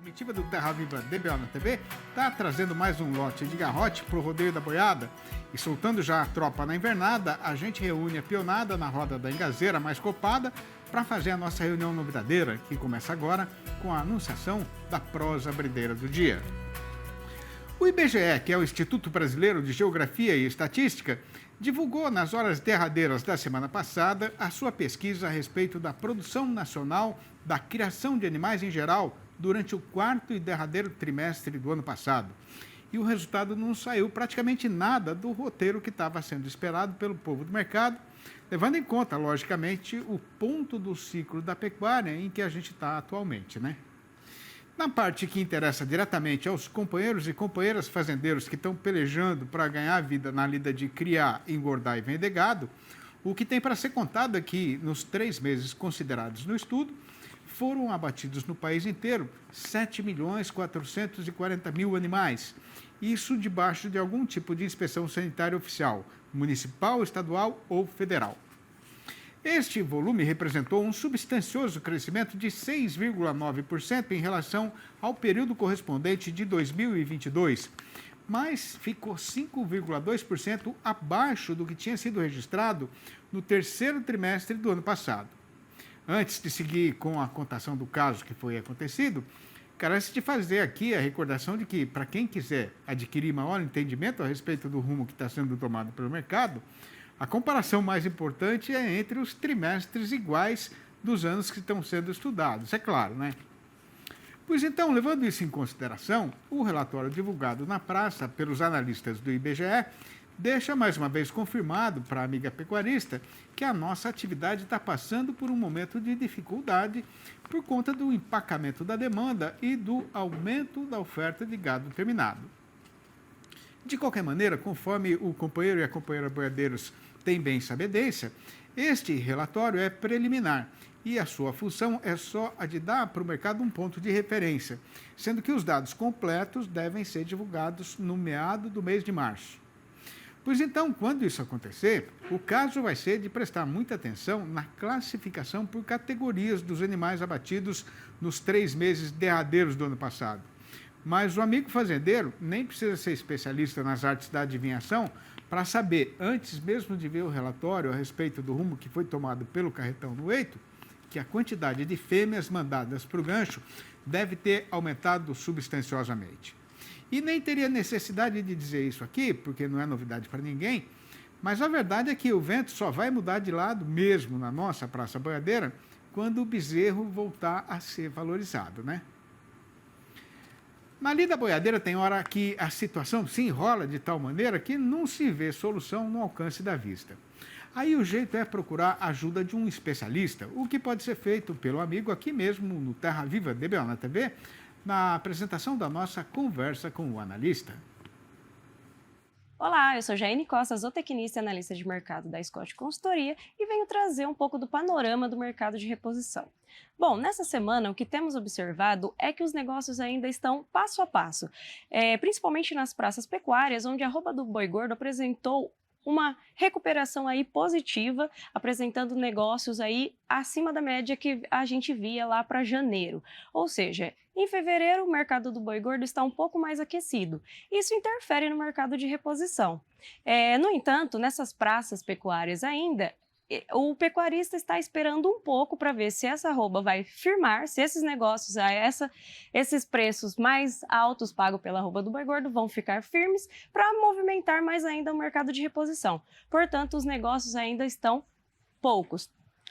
comitiva do Terra Viva DBO na TV está trazendo mais um lote de garrote para o rodeio da boiada. E soltando já a tropa na invernada, a gente reúne a pionada na roda da engazeira mais copada para fazer a nossa reunião novidadeira, que começa agora com a anunciação da prosa brideira do dia. O IBGE, que é o Instituto Brasileiro de Geografia e Estatística, divulgou nas horas derradeiras da semana passada a sua pesquisa a respeito da produção nacional da criação de animais em geral durante o quarto e derradeiro trimestre do ano passado. E o resultado não saiu praticamente nada do roteiro que estava sendo esperado pelo povo do mercado, levando em conta, logicamente, o ponto do ciclo da pecuária em que a gente está atualmente, né? Na parte que interessa diretamente aos companheiros e companheiras fazendeiros que estão pelejando para ganhar a vida na lida de criar, engordar e vender gado, o que tem para ser contado é que, nos 3 meses considerados no estudo, foram abatidos no país inteiro 7.440.000 animais. Isso debaixo de algum tipo de inspeção sanitária oficial, municipal, estadual ou federal. Este volume representou um substancioso crescimento de 6,9% em relação ao período correspondente de 2022, mas ficou 5,2% abaixo do que tinha sido registrado no terceiro trimestre do ano passado. Antes de seguir com a contação do caso que foi acontecido, carece de fazer aqui a recordação de que, para quem quiser adquirir maior entendimento a respeito do rumo que está sendo tomado pelo mercado, a comparação mais importante é entre os trimestres iguais dos anos que estão sendo estudados, é claro, né? Pois então, levando isso em consideração, o relatório divulgado na praça pelos analistas do IBGE deixa mais uma vez confirmado para a amiga pecuarista que a nossa atividade está passando por um momento de dificuldade por conta do empacamento da demanda e do aumento da oferta de gado terminado. De qualquer maneira, conforme o companheiro e a companheira boiadeiros têm bem sabedência, este relatório é preliminar e a sua função é só a de dar para o mercado um ponto de referência, sendo que os dados completos devem ser divulgados no meado do mês de março. Pois então, quando isso acontecer, o caso vai ser de prestar muita atenção na classificação por categorias dos animais abatidos nos 3 meses derradeiros do ano passado. Mas o amigo fazendeiro nem precisa ser especialista nas artes da adivinhação para saber, antes mesmo de ver o relatório a respeito do rumo que foi tomado pelo carretão no eito, que a quantidade de fêmeas mandadas para o gancho deve ter aumentado substanciosamente. E nem teria necessidade de dizer isso aqui, porque não é novidade para ninguém, mas a verdade é que o vento só vai mudar de lado mesmo na nossa praça boiadeira quando o bezerro voltar a ser valorizado, né? Na lida boiadeira tem hora que a situação se enrola de tal maneira que não se vê solução no alcance da vista. Aí o jeito é procurar a ajuda de um especialista, o que pode ser feito pelo amigo aqui mesmo no Terra Viva DBO na TV, na apresentação da nossa conversa com o analista. Olá, eu sou Jaine Costa, zootecnista e analista de mercado da Scott Consultoria e venho trazer um pouco do panorama do mercado de reposição. Bom, nessa semana o que temos observado é que os negócios ainda estão passo a passo, principalmente nas praças pecuárias, onde a arroba do boi gordo apresentou uma recuperação aí positiva, apresentando negócios aí acima da média que a gente via lá para janeiro. Ou seja, em fevereiro o mercado do boi gordo está um pouco mais aquecido. Isso interfere no mercado de reposição. No entanto, nessas praças pecuárias ainda, o pecuarista está esperando um pouco para ver se essa arroba vai firmar, se esses negócios, esses preços mais altos pagos pela arroba do boi gordo vão ficar firmes para movimentar mais ainda o mercado de reposição. Portanto, os negócios ainda estão poucos.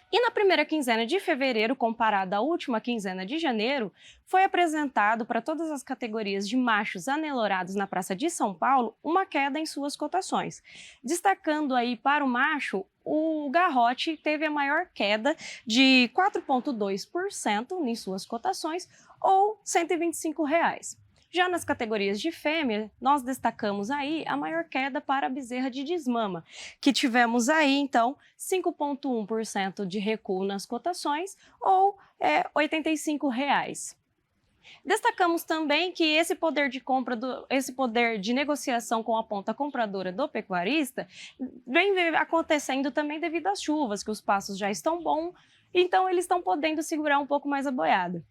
E na primeira quinzena de fevereiro, comparada à última quinzena de janeiro, foi apresentado para todas as categorias de machos anelorados na Praça de São Paulo uma queda em suas cotações. Destacando aí para o macho, o garrote teve a maior queda de 4,2% em suas cotações, ou R$ 125. Já nas categorias de fêmea, nós destacamos aí a maior queda para a bezerra de desmama, que tivemos aí, então, 5,1% de recuo nas cotações, ou R$ 85. Destacamos também que esse poder de compra, esse poder de negociação com a ponta compradora do pecuarista vem acontecendo também devido às chuvas, que os pastos já estão bons, então eles estão podendo segurar um pouco mais a boiada.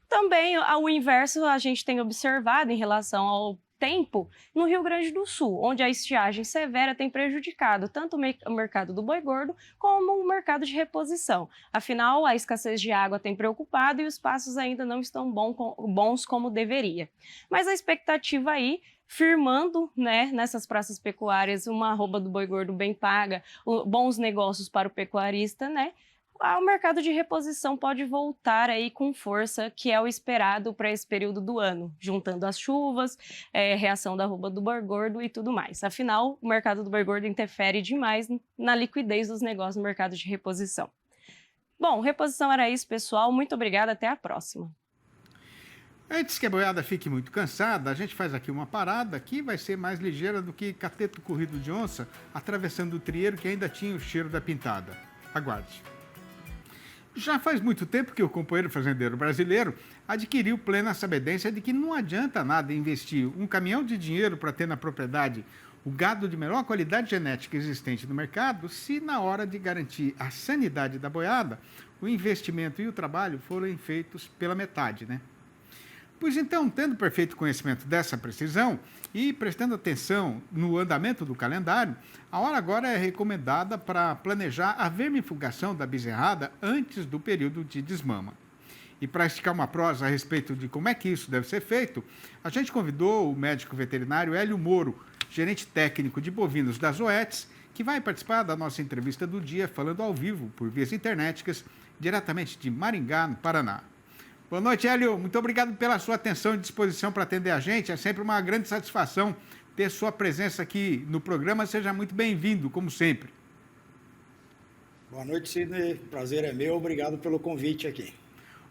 Também o inverso a gente tem observado em relação ao tempo no Rio Grande do Sul, onde a estiagem severa tem prejudicado tanto o mercado do boi gordo como o mercado de reposição. Afinal, a escassez de água tem preocupado e os pastos ainda não estão bons como deveria. Mas a expectativa aí firmando, né, nessas praças pecuárias, uma arroba do boi gordo bem paga, bons negócios para o pecuarista, né? O mercado de reposição pode voltar aí com força, que é o esperado para esse período do ano, juntando as chuvas, reação da arroba do boi gordo e tudo mais. Afinal, o mercado do boi gordo interfere demais na liquidez dos negócios no mercado de reposição. Bom, reposição era isso, pessoal. Muito obrigada, até a próxima. Antes que a boiada fique muito cansada, a gente faz aqui uma parada que vai ser mais ligeira do que cateto corrido de onça atravessando o trieiro que ainda tinha o cheiro da pintada. Aguarde. Já faz muito tempo que o companheiro fazendeiro brasileiro adquiriu plena sabedência de que não adianta nada investir um caminhão de dinheiro para ter na propriedade o gado de melhor qualidade genética existente no mercado, se na hora de garantir a sanidade da boiada, o investimento e o trabalho forem feitos pela metade, né? Pois então, tendo perfeito conhecimento dessa precisão e prestando atenção no andamento do calendário, a hora agora é recomendada para planejar a vermifugação da bezerrada antes do período de desmama. E para esticar uma prosa a respeito de como é que isso deve ser feito, a gente convidou o médico veterinário Hélio Moro, gerente técnico de bovinos da Zoetis, que vai participar da nossa entrevista do dia, falando ao vivo, por vias internéticas, diretamente de Maringá, no Paraná. Boa noite, Hélio. Muito obrigado pela sua atenção e disposição para atender a gente. É sempre uma grande satisfação ter sua presença aqui no programa. Seja muito bem-vindo, como sempre. Boa noite, Sidney. Prazer é meu. Obrigado pelo convite aqui.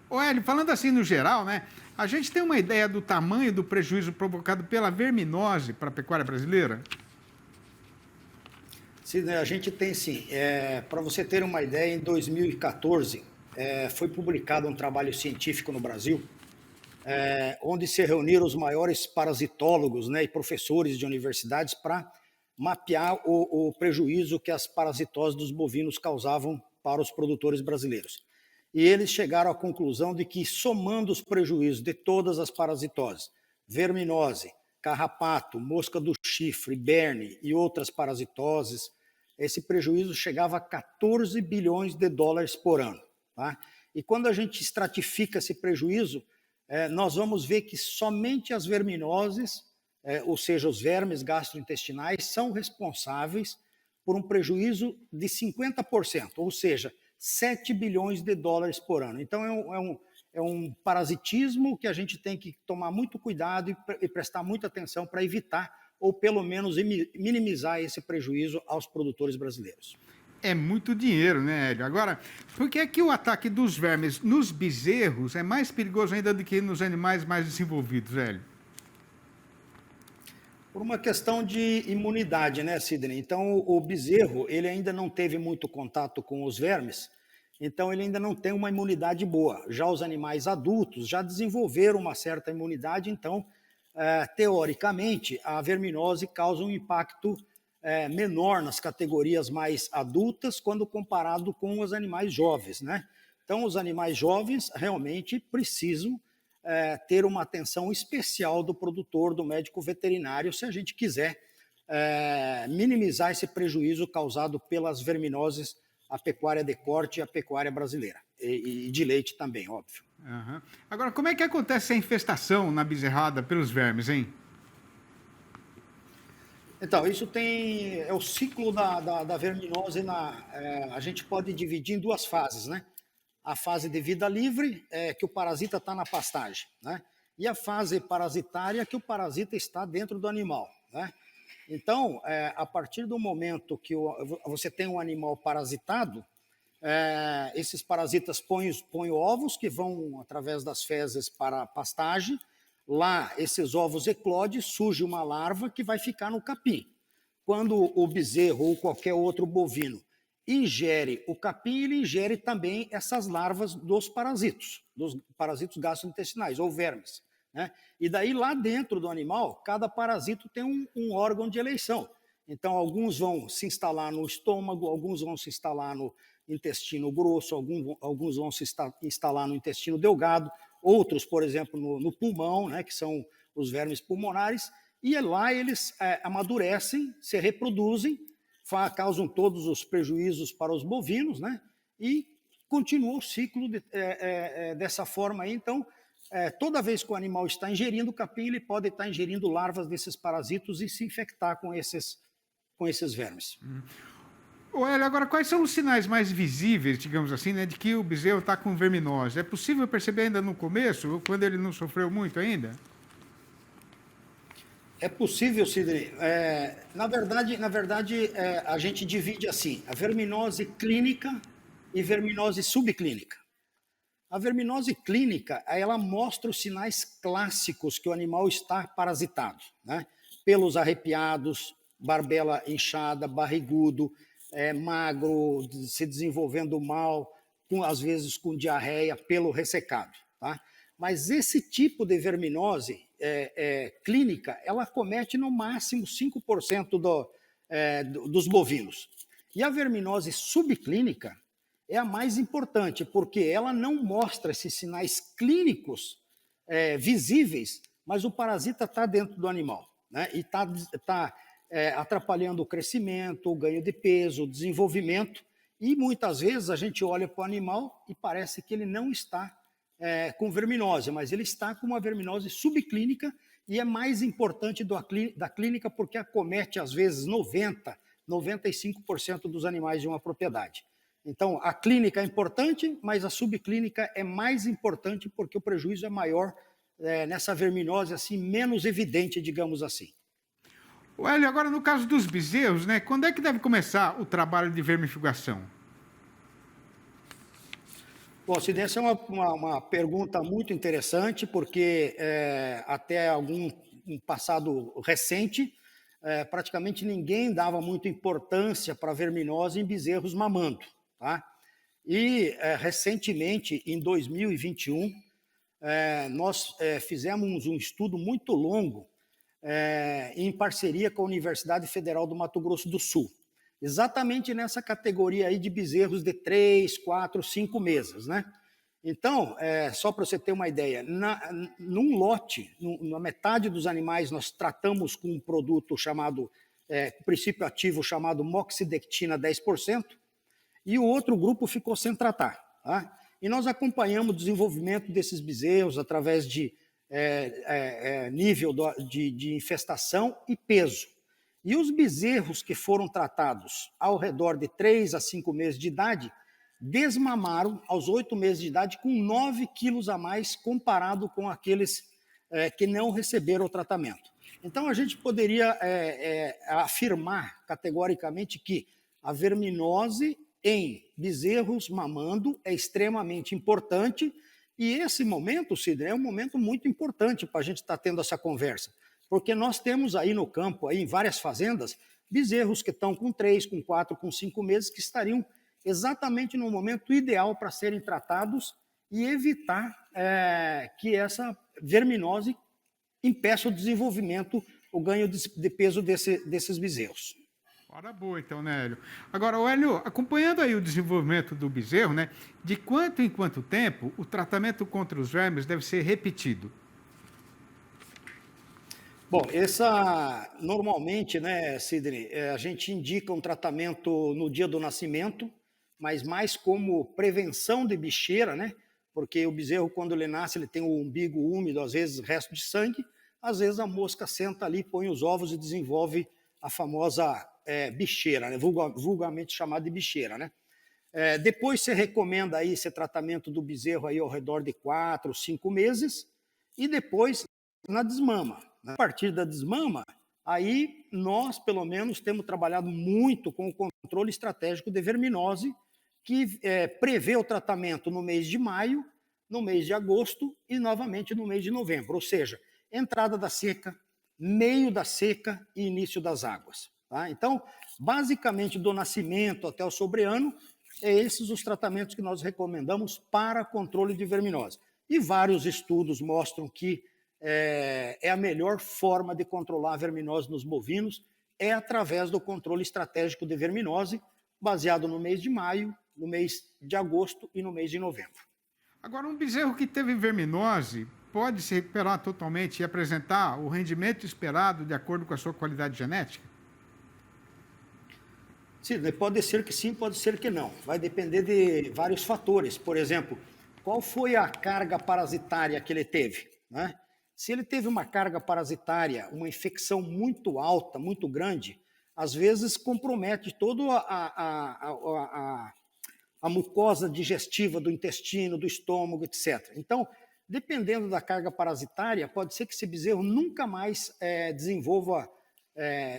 Ô, Hélio, falando assim no geral, né? A gente tem uma ideia do tamanho do prejuízo provocado pela verminose para a pecuária brasileira? Sidney, a gente tem sim. Para você ter uma ideia, em 2014... foi publicado um trabalho científico no Brasil, onde se reuniram os maiores parasitólogos, né, e professores de universidades para mapear o prejuízo que as parasitoses dos bovinos causavam para os produtores brasileiros. E eles chegaram à conclusão de que, somando os prejuízos de todas as parasitoses, verminose, carrapato, mosca do chifre, berne e outras parasitoses, esse prejuízo chegava a 14 bilhões de dólares por ano. Tá? E quando a gente estratifica esse prejuízo, nós vamos ver que somente as verminoses, ou seja, os vermes gastrointestinais, são responsáveis por um prejuízo de 50%, ou seja, 7 bilhões de dólares por ano. Então, é um parasitismo que a gente tem que tomar muito cuidado e prestar muita atenção para evitar, ou pelo menos minimizar esse prejuízo aos produtores brasileiros. É muito dinheiro, né, Hélio? Agora, por que é que o ataque dos vermes nos bezerros é mais perigoso ainda do que nos animais mais desenvolvidos, Hélio? Por uma questão de imunidade, né, Sidney? Então, o bezerro, ele ainda não teve muito contato com os vermes, então ele ainda não tem uma imunidade boa. Já os animais adultos já desenvolveram uma certa imunidade, então, teoricamente, a verminose causa um impacto menor nas categorias mais adultas quando comparado com os animais jovens, né? Então, os animais jovens realmente precisam ter uma atenção especial do produtor, do médico veterinário, se a gente quiser minimizar esse prejuízo causado pelas verminoses à pecuária de corte e à pecuária brasileira, e de leite também, óbvio. Uhum. Agora, como é que acontece a infestação na bezerrada pelos vermes, hein? Então, isso é o ciclo da verminose. A gente pode dividir em duas fases, né? A fase de vida livre, que o parasita está na pastagem, né? E a fase parasitária, que o parasita está dentro do animal, né? Então, a partir do momento que você tem um animal parasitado, esses parasitas põem ovos que vão, através das fezes, para a pastagem. Lá, esses ovos eclodem, surge uma larva que vai ficar no capim. Quando o bezerro ou qualquer outro bovino ingere o capim, ele ingere também essas larvas dos parasitos gastrointestinais, ou vermes, né? E daí, lá dentro do animal, cada parasito tem um órgão de eleição. Então, alguns vão se instalar no estômago, alguns vão se instalar no intestino grosso, alguns vão se instalar no intestino delgado, outros, por exemplo, no pulmão, né, que são os vermes pulmonares, e lá eles amadurecem, se reproduzem, causam todos os prejuízos para os bovinos, né, e continua o ciclo dessa forma aí. Então, toda vez que o animal está ingerindo capim, ele pode estar ingerindo larvas desses parasitos e se infectar com esses vermes. Olha, agora, quais são os sinais mais visíveis, digamos assim, né, de que o bezerro está com verminose? É possível perceber ainda no começo, quando ele não sofreu muito ainda? É possível, Sidney. Na verdade, a gente divide assim, a verminose clínica e verminose subclínica. A verminose clínica, ela mostra os sinais clássicos que o animal está parasitado, né? Pelos arrepiados, barbela inchada, barrigudo, magro, se desenvolvendo mal, às vezes com diarreia, pelo ressecado, tá? Mas esse tipo de verminose clínica, ela comete no máximo 5% dos bovinos. E a verminose subclínica é a mais importante, porque ela não mostra esses sinais clínicos visíveis, mas o parasita está dentro do animal, né? E está atrapalhando o crescimento, o ganho de peso, o desenvolvimento, e muitas vezes a gente olha para o animal e parece que ele não está com verminose, mas ele está com uma verminose subclínica e é mais importante da clínica porque acomete, às vezes, 95% dos animais de uma propriedade. Então, a clínica é importante, mas a subclínica é mais importante porque o prejuízo é maior nessa verminose, assim, menos evidente, digamos assim. Hélio, agora no caso dos bezerros, né, quando é que deve começar o trabalho de vermifugação? Bom, Sidney, essa é uma pergunta muito interessante, porque até um passado recente, praticamente ninguém dava muita importância para a verminose em bezerros mamando, tá? E recentemente, em 2021, nós fizemos um estudo muito longo em parceria com a Universidade Federal do Mato Grosso do Sul, exatamente nessa categoria aí de bezerros de 3, 4, 5 meses, né? Então, só para você ter uma ideia, num lote, na metade dos animais, nós tratamos com um produto chamado, princípio ativo chamado moxidectina 10%, e o outro grupo ficou sem tratar, tá? E nós acompanhamos o desenvolvimento desses bezerros através de nível de infestação e peso. E os bezerros que foram tratados ao redor de 3 a 5 meses de idade desmamaram aos 8 meses de idade com 9 quilos a mais comparado com aqueles que não receberam o tratamento. Então, a gente poderia afirmar categoricamente que a verminose em bezerros mamando é extremamente importante. E esse momento, Sidney, é um momento muito importante para a gente estar tendo essa conversa, porque nós temos aí no campo, aí em várias fazendas, bezerros que estão com 3, com 4, com 5 meses, que estariam exatamente no momento ideal para serem tratados e evitar que essa verminose impeça o desenvolvimento, o ganho de peso desses bezerros. Hora boa, então, né, Hélio? Agora, Hélio, acompanhando aí o desenvolvimento do bezerro, né, de quanto em quanto tempo o tratamento contra os vermes deve ser repetido? Bom, normalmente, né, Sidney, a gente indica um tratamento no dia do nascimento, mas mais como prevenção de bicheira, né? Porque o bezerro, quando ele nasce, ele tem o umbigo úmido, às vezes resto de sangue, às vezes a mosca senta ali, põe os ovos e desenvolve a famosa bicheira, né? Vulgarmente chamada de bicheira, né? Depois você recomenda aí esse tratamento do bezerro aí ao redor de 4, 5 meses e depois na desmama. A partir da desmama, aí nós, pelo menos, temos trabalhado muito com o controle estratégico de verminose, que prevê o tratamento no mês de maio, no mês de agosto e novamente no mês de novembro, ou seja, entrada da seca, meio da seca e início das águas. Tá? Então, basicamente, do nascimento até o sobreano, esses os tratamentos que nós recomendamos para controle de verminose. E vários estudos mostram que a melhor forma de controlar a verminose nos bovinos é através do controle estratégico de verminose, baseado no mês de maio, no mês de agosto e no mês de novembro. Agora, um bezerro que teve verminose pode se recuperar totalmente e apresentar o rendimento esperado de acordo com a sua qualidade genética? Sim, pode ser que sim, pode ser que não. Vai depender de vários fatores. Por exemplo, qual foi a carga parasitária que ele teve, né? Se ele teve uma carga parasitária, uma infecção muito alta, muito grande, às vezes compromete toda a mucosa digestiva do intestino, do estômago, etc. Então, dependendo da carga parasitária, pode ser que esse bezerro nunca mais desenvolva,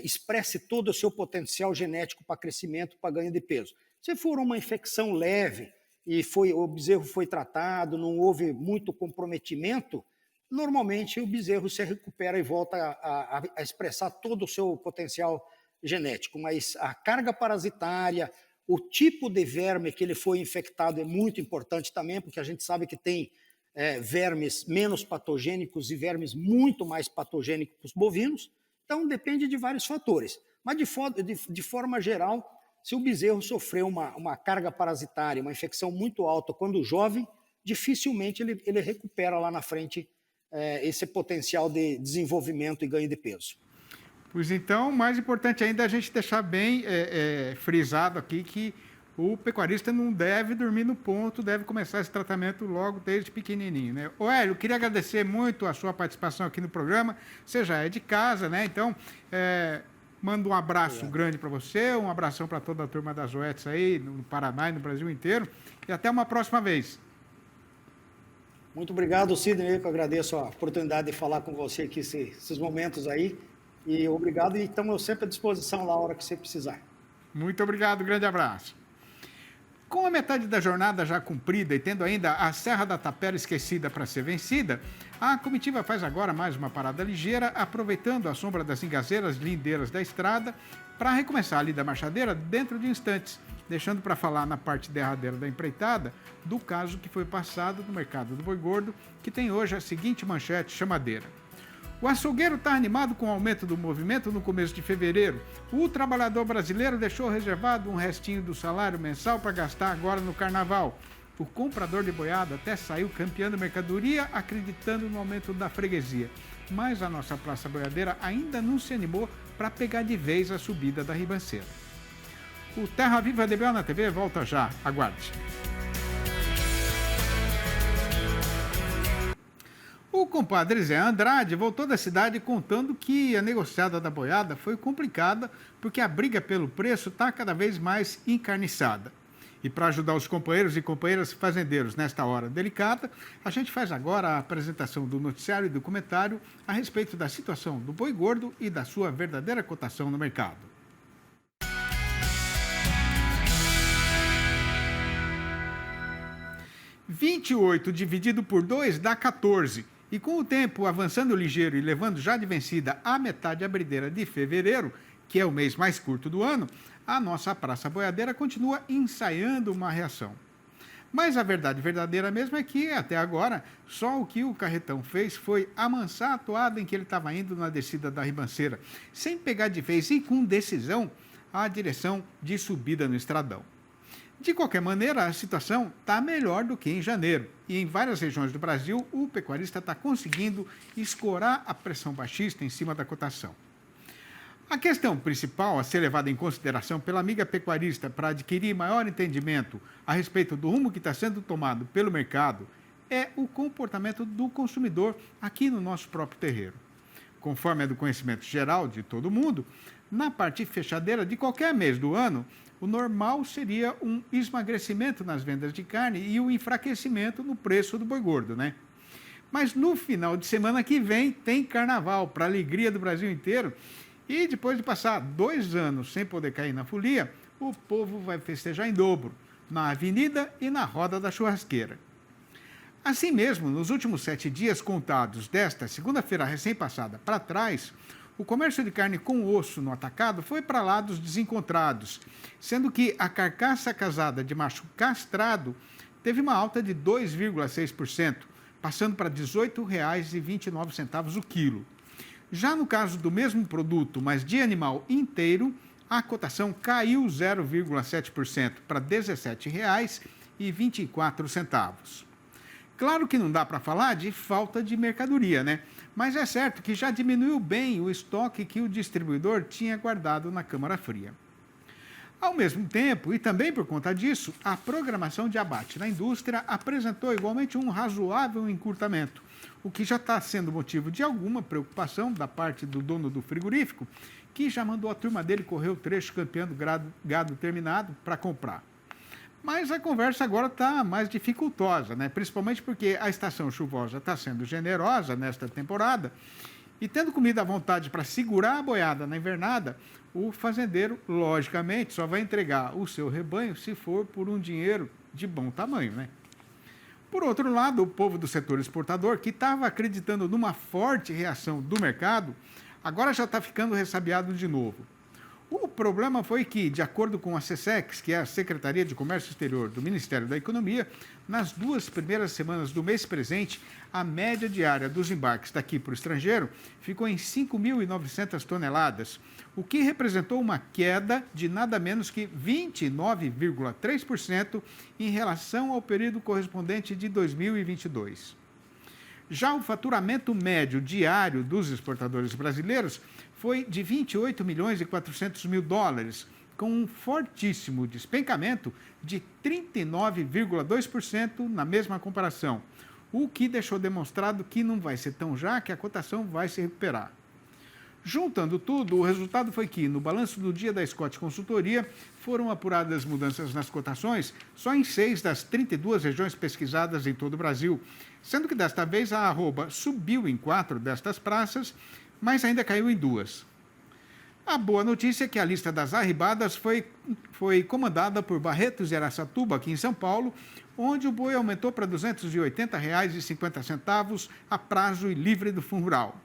expresse todo o seu potencial genético para crescimento, para ganho de peso. Se for uma infecção leve e o bezerro foi tratado, não houve muito comprometimento, normalmente o bezerro se recupera e volta a expressar todo o seu potencial genético. Mas a carga parasitária, o tipo de verme que ele foi infectado é muito importante também, porque a gente sabe que tem vermes menos patogênicos e vermes muito mais patogênicos bovinos. Então, depende de vários fatores. Mas, de forma geral, se o bezerro sofreu uma carga parasitária, uma infecção muito alta quando jovem, dificilmente ele recupera lá na frente esse potencial de desenvolvimento e ganho de peso. Pois então, mais importante ainda é a gente deixar bem frisado aqui que o pecuarista não deve dormir no ponto, deve começar esse tratamento logo desde pequenininho, né? Ô, Hélio, queria agradecer muito a sua participação aqui no programa. Você já é de casa, né? Então, mando um abraço grande para você, um abração para toda a turma das Zoetis aí, no Paraná e no Brasil inteiro. E até uma próxima vez. Muito obrigado, Sidney, que eu agradeço a oportunidade de falar com você aqui esses momentos aí. E obrigado, e estamos sempre à disposição lá a hora que você precisar. Muito obrigado, grande abraço. Com a metade da jornada já cumprida e tendo ainda a Serra da Tapera esquecida para ser vencida, a comitiva faz agora mais uma parada ligeira, aproveitando a sombra das engazeiras lindeiras da estrada, para recomeçar ali da marchadeira dentro de instantes, deixando para falar na parte derradeira da empreitada do caso que foi passado no mercado do boi gordo, que tem hoje a seguinte manchete chamadeira. O açougueiro está animado com o aumento do movimento no começo de fevereiro. O trabalhador brasileiro deixou reservado um restinho do salário mensal para gastar agora no carnaval. O comprador de boiada até saiu campeando mercadoria, acreditando no aumento da freguesia. Mas a nossa praça boiadeira ainda não se animou para pegar de vez a subida da ribanceira. O Terra Viva DBO na TV volta já. Aguarde. O compadre Zé Andrade voltou da cidade contando que a negociada da boiada foi complicada porque a briga pelo preço está cada vez mais encarniçada. E para ajudar os companheiros e companheiras fazendeiros nesta hora delicada, a gente faz agora a apresentação do noticiário e do comentário a respeito da situação do boi gordo e da sua verdadeira cotação no mercado. (28 dividido por 2 dá 14. E com o tempo avançando ligeiro e levando já de vencida a metade abrideira de fevereiro, que é o mês mais curto do ano, a nossa praça boiadeira continua ensaiando uma reação. Mas a verdade verdadeira mesmo é que, até agora, só o que o carretão fez foi amansar a toada em que ele estava indo na descida da ribanceira, sem pegar de vez e com decisão a direção de subida no estradão. De qualquer maneira, a situação está melhor do que em janeiro. E em várias regiões do Brasil, o pecuarista está conseguindo escorar a pressão baixista em cima da cotação. A questão principal a ser levada em consideração pela amiga pecuarista para adquirir maior entendimento a respeito do rumo que está sendo tomado pelo mercado é o comportamento do consumidor aqui no nosso próprio terreiro. Conforme é do conhecimento geral de todo mundo, na parte fechadeira de qualquer mês do ano, o normal seria um esmagrecimento nas vendas de carne e um enfraquecimento no preço do boi gordo, né? Mas no final de semana que vem tem carnaval, para a alegria do Brasil inteiro. E depois de passar 2 anos sem poder cair na folia, o povo vai festejar em dobro, na avenida e na roda da churrasqueira. Assim mesmo, nos últimos 7 dias contados desta segunda-feira recém-passada para trás, o comércio de carne com osso no atacado foi para lá dos desencontrados, sendo que a carcaça casada de macho castrado teve uma alta de 2,6%, passando para R$ 18,29 o quilo. Já no caso do mesmo produto, mas de animal inteiro, a cotação caiu 0,7% para R$ 17,24. Claro que não dá para falar de falta de mercadoria, né? Mas é certo que já diminuiu bem o estoque que o distribuidor tinha guardado na câmara fria. Ao mesmo tempo, e também por conta disso, a programação de abate na indústria apresentou igualmente um razoável encurtamento, o que já está sendo motivo de alguma preocupação da parte do dono do frigorífico, que já mandou a turma dele correr o trecho campeando gado terminado para comprar. Mas a conversa agora está mais dificultosa, né? Principalmente porque a estação chuvosa está sendo generosa nesta temporada e tendo comida à vontade para segurar a boiada na invernada, o fazendeiro, logicamente, só vai entregar o seu rebanho se for por um dinheiro de bom tamanho, né? Por outro lado, o povo do setor exportador, que estava acreditando numa forte reação do mercado, agora já está ficando ressabiado de novo. O problema foi que, de acordo com a SECEX, que é a Secretaria de Comércio Exterior do Ministério da Economia, nas 2 primeiras semanas do mês presente, a média diária dos embarques daqui para o estrangeiro ficou em 5.900 toneladas, o que representou uma queda de nada menos que 29,3% em relação ao período correspondente de 2022. Já o faturamento médio diário dos exportadores brasileiros foi de 28 milhões e 400 mil dólares, com um fortíssimo despencamento de 39,2% na mesma comparação, o que deixou demonstrado que não vai ser tão já que a cotação vai se recuperar. Juntando tudo, o resultado foi que, no balanço do dia da Scott Consultoria, foram apuradas mudanças nas cotações só em 6 das 32 regiões pesquisadas em todo o Brasil, sendo que desta vez a arroba subiu em 4 destas praças, mas ainda caiu em 2. A boa notícia é que a lista das arribadas foi comandada por Barretos e Araçatuba, aqui em São Paulo, onde o boi aumentou para R$ 280,50 a prazo e livre do fundo rural.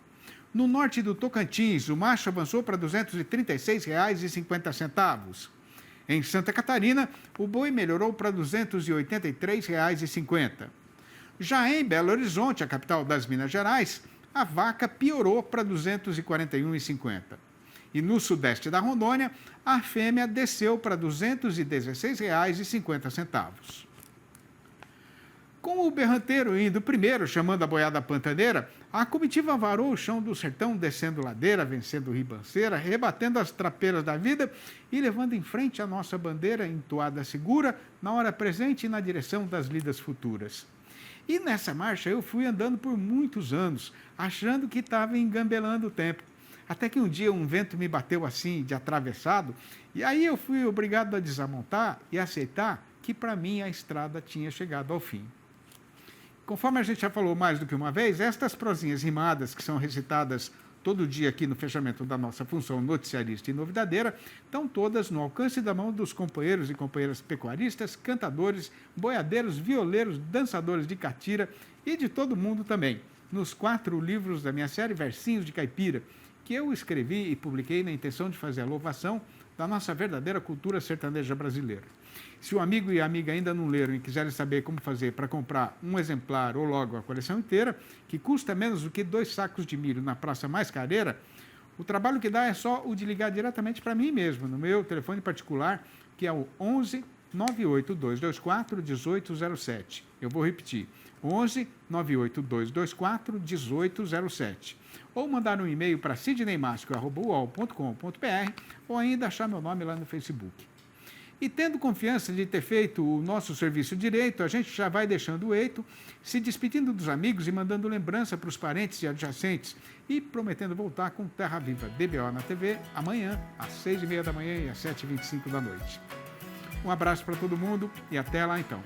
No norte do Tocantins, o macho avançou para R$ 236,50. Em Santa Catarina, o boi melhorou para R$ 283,50. Já em Belo Horizonte, a capital das Minas Gerais, a vaca piorou para R$ 241,50. E no sudeste da Rondônia, a fêmea desceu para R$ 216,50. Com o berranteiro indo primeiro, chamando a boiada pantaneira, a comitiva varou o chão do sertão, descendo ladeira, vencendo ribanceira, rebatendo as trapeiras da vida e levando em frente a nossa bandeira entoada segura na hora presente e na direção das lidas futuras. E nessa marcha eu fui andando por muitos anos, achando que estava engambelando o tempo. Até que um dia um vento me bateu assim, de atravessado, e aí eu fui obrigado a desamontar e aceitar que para mim a estrada tinha chegado ao fim. Conforme a gente já falou mais do que uma vez, estas prosinhas rimadas que são recitadas todo dia aqui no fechamento da nossa função noticiarista e novidadeira, estão todas no alcance da mão dos companheiros e companheiras pecuaristas, cantadores, boiadeiros, violeiros, dançadores de catira e de todo mundo também, nos 4 livros da minha série Versinhos de Caipira, que eu escrevi e publiquei na intenção de fazer a louvação da nossa verdadeira cultura sertaneja brasileira. Se o amigo e a amiga ainda não leram e quiserem saber como fazer para comprar um exemplar ou logo a coleção inteira, que custa menos do que 2 sacos de milho na praça mais careira, o trabalho que dá é só o de ligar diretamente para mim mesmo, no meu telefone particular, que é o 11 98224 1807. Eu vou repetir, 11 98224 1807. Ou mandar um e-mail para sidneymasco@uol.com.br ou ainda achar meu nome lá no Facebook. E tendo confiança de ter feito o nosso serviço direito, a gente já vai deixando o eito, se despedindo dos amigos e mandando lembrança para os parentes e adjacentes e prometendo voltar com Terra Viva DBO na TV amanhã, às 6h30 da manhã e às 7h25 da noite. Um abraço para todo mundo e até lá então.